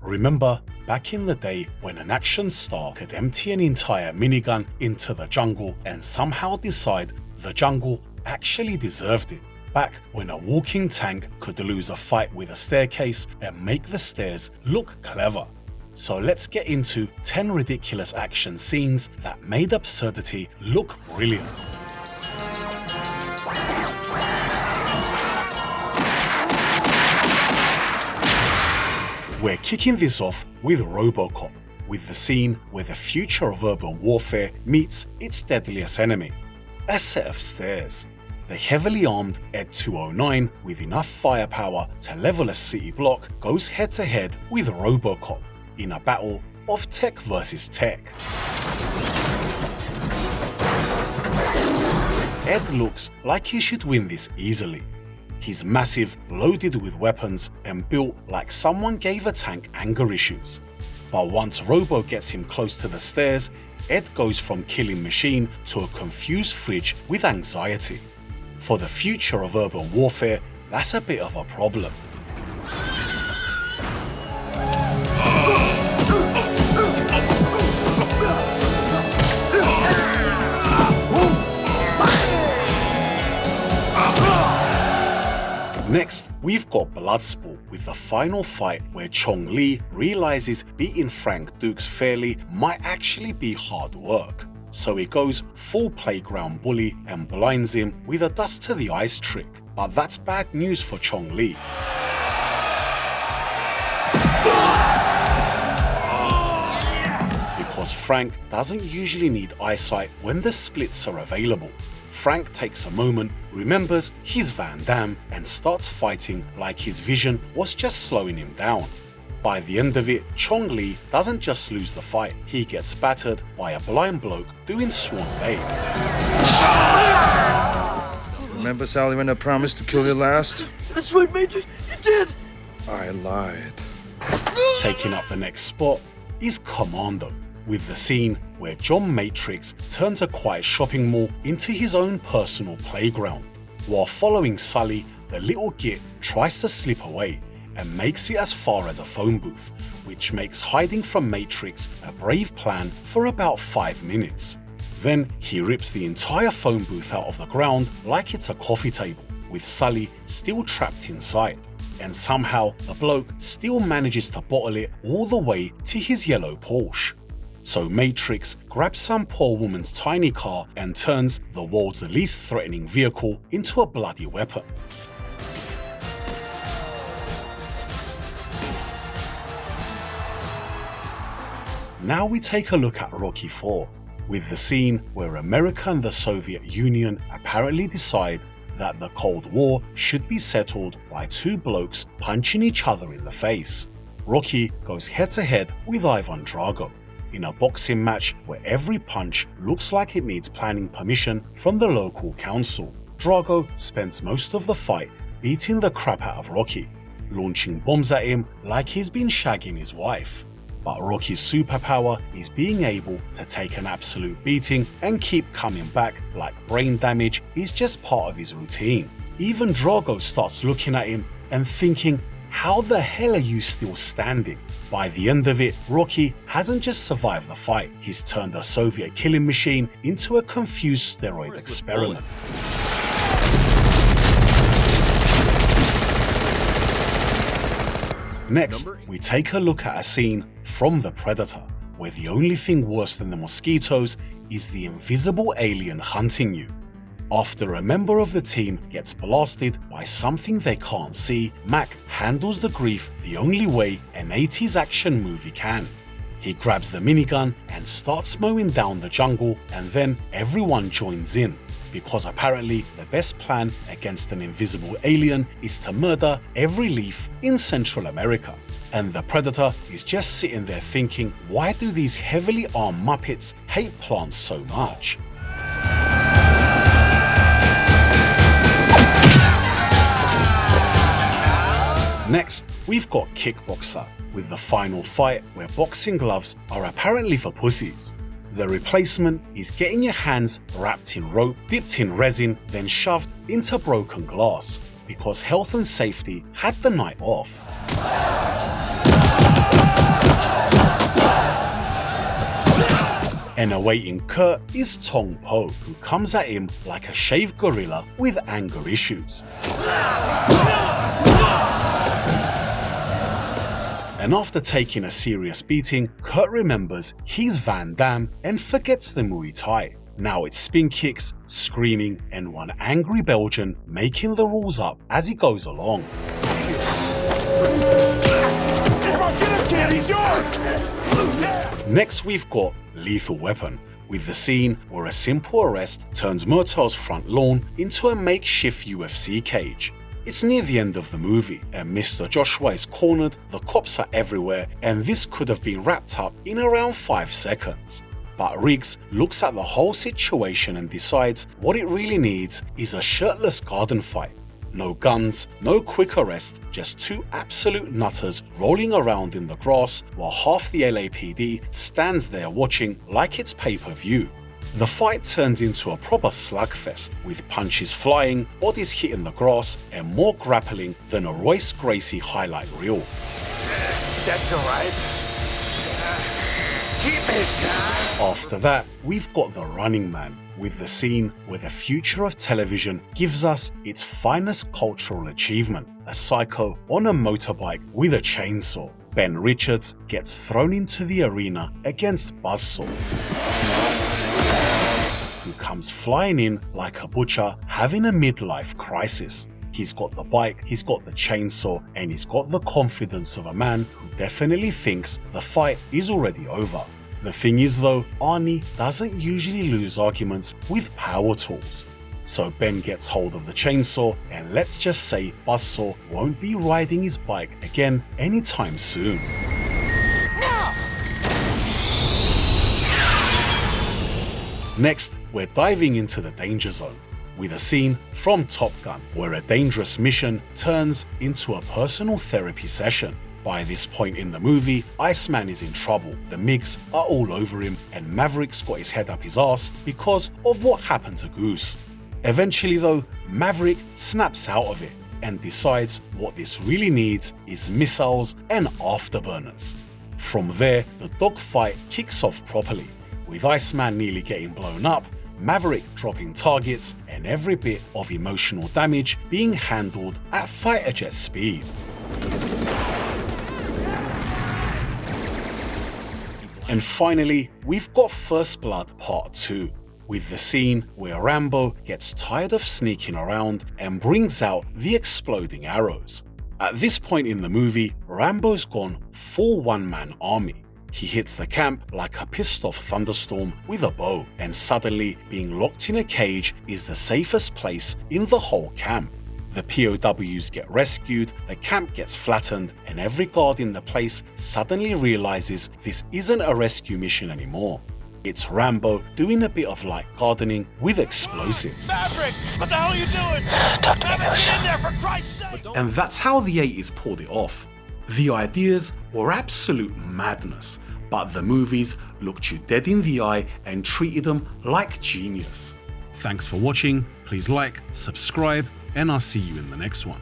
Remember back in the day when an action star could empty an entire minigun into the jungle and somehow decide the jungle actually deserved it? Back when a walking tank could lose a fight with a staircase and make the stairs look clever. So let's get into 10 ridiculous action scenes that made absurdity look brilliant. We're kicking this off with RoboCop, with the scene where the future of urban warfare meets its deadliest enemy, a set of stairs. The heavily armed Ed 209 with enough firepower to level a city block goes head to head with RoboCop in a battle of tech versus tech. Ed looks like he should win this easily. He's massive, loaded with weapons, and built like someone gave a tank anger issues. But once Robo gets him close to the stairs, Ed goes from killing machine to a confused fridge with anxiety. For the future of urban warfare, that's a bit of a problem. Next, we've got Bloodsport with the final fight where Chong Li realizes beating Frank Dukes fairly might actually be hard work. So he goes full playground bully and blinds him with a dust to the eyes trick. But that's bad news for Chong Li. Because Frank doesn't usually need eyesight when the splits are available. Frank takes a moment, remembers he's Van Damme, and starts fighting like his vision was just slowing him down. By the end of it, Chong Li doesn't just lose the fight, he gets battered by a blind bloke doing Swan Lake. Remember, Sally, when I promised to kill you last? That's right, Major, you did! I lied. Taking up the next spot is Commando, with the scene where John Matrix turns a quiet shopping mall into his own personal playground. While following Sully, the little git tries to slip away and makes it as far as a phone booth, which makes hiding from Matrix a brave plan for about 5 minutes. Then he rips the entire phone booth out of the ground like it's a coffee table, with Sully still trapped inside. And somehow the bloke still manages to bottle it all the way to his yellow Porsche. So Matrix grabs some poor woman's tiny car and turns the world's least threatening vehicle into a bloody weapon. Now we take a look at Rocky IV, with the scene where America and the Soviet Union apparently decide that the Cold War should be settled by two blokes punching each other in the face. Rocky goes head to head with Ivan Drago in a boxing match where every punch looks like it needs planning permission from the local council. Drago spends most of the fight beating the crap out of Rocky, launching bombs at him like he's been shagging his wife. But Rocky's superpower is being able to take an absolute beating and keep coming back like brain damage is just part of his routine. Even Drago starts looking at him and thinking, how the hell are you still standing? By the end of it, Rocky hasn't just survived the fight, he's turned a Soviet killing machine into a confused steroid experiment. Next, we take a look at a scene from The Predator, where the only thing worse than the mosquitoes is the invisible alien hunting you. After a member of the team gets blasted by something they can't see, Mac handles the grief the only way an 80s action movie can. He grabs the minigun and starts mowing down the jungle, and then everyone joins in, because apparently the best plan against an invisible alien is to murder every leaf in Central America. And the Predator is just sitting there thinking, why do these heavily armed Muppets hate plants so much? Next, we've got Kickboxer, with the final fight where boxing gloves are apparently for pussies. The replacement is getting your hands wrapped in rope, dipped in resin, then shoved into broken glass, because health and safety had the night off. And awaiting Kurt is Tong Po, who comes at him like a shaved gorilla with anger issues. And after taking a serious beating, Kurt remembers he's Van Damme and forgets the Muay Thai. Now it's spin kicks, screaming, and one angry Belgian making the rules up as he goes along. Next we've got Lethal Weapon, with the scene where a simple arrest turns Murtaugh's front lawn into a makeshift UFC cage. It's near the end of the movie, and Mr. Joshua is cornered, the cops are everywhere, and this could have been wrapped up in around 5 seconds. But Riggs looks at the whole situation and decides what it really needs is a shirtless garden fight. No guns, no quick arrest, just 2 absolute nutters rolling around in the grass while half the LAPD stands there watching like it's pay-per-view. The fight turns into a proper slugfest, with punches flying, bodies hitting the grass, and more grappling than a Royce Gracie highlight reel. That's alright. Keep it down. After that, we've got The Running Man, with the scene where the future of television gives us its finest cultural achievement, a psycho on a motorbike with a chainsaw. Ben Richards gets thrown into the arena against Buzzsaw, who comes flying in like a butcher having a midlife crisis. He's got the bike, he's got the chainsaw, and he's got the confidence of a man who definitely thinks the fight is already over. The thing is though, Arnie doesn't usually lose arguments with power tools. So Ben gets hold of the chainsaw, and let's just say Buzzsaw won't be riding his bike again anytime soon. Next, we're diving into the danger zone, with a scene from Top Gun where a dangerous mission turns into a personal therapy session. By this point in the movie, Iceman is in trouble, the MiGs are all over him, and Maverick's got his head up his ass because of what happened to Goose. Eventually though, Maverick snaps out of it and decides what this really needs is missiles and afterburners. From there, the dogfight kicks off properly, with Iceman nearly getting blown up, Maverick dropping targets, and every bit of emotional damage being handled at fighter jet speed. And finally, we've got First Blood Part 2, with the scene where Rambo gets tired of sneaking around and brings out the exploding arrows. At this point in the movie, Rambo's gone full one-man army. He hits the camp like a pissed-off thunderstorm with a bow, and suddenly being locked in a cage is the safest place in the whole camp. The POWs get rescued, the camp gets flattened, and every guard in the place suddenly realizes this isn't a rescue mission anymore. It's Rambo doing a bit of light gardening with explosives. Maverick, what the hell are you doing? Talk to me, Goose. In there, for Christ's sake. And that's how the 80s pulled it off. The ideas were absolute madness, but the movies looked you dead in the eye and treated them like genius. Thanks for watching, please like, subscribe, and I'll see you in the next one.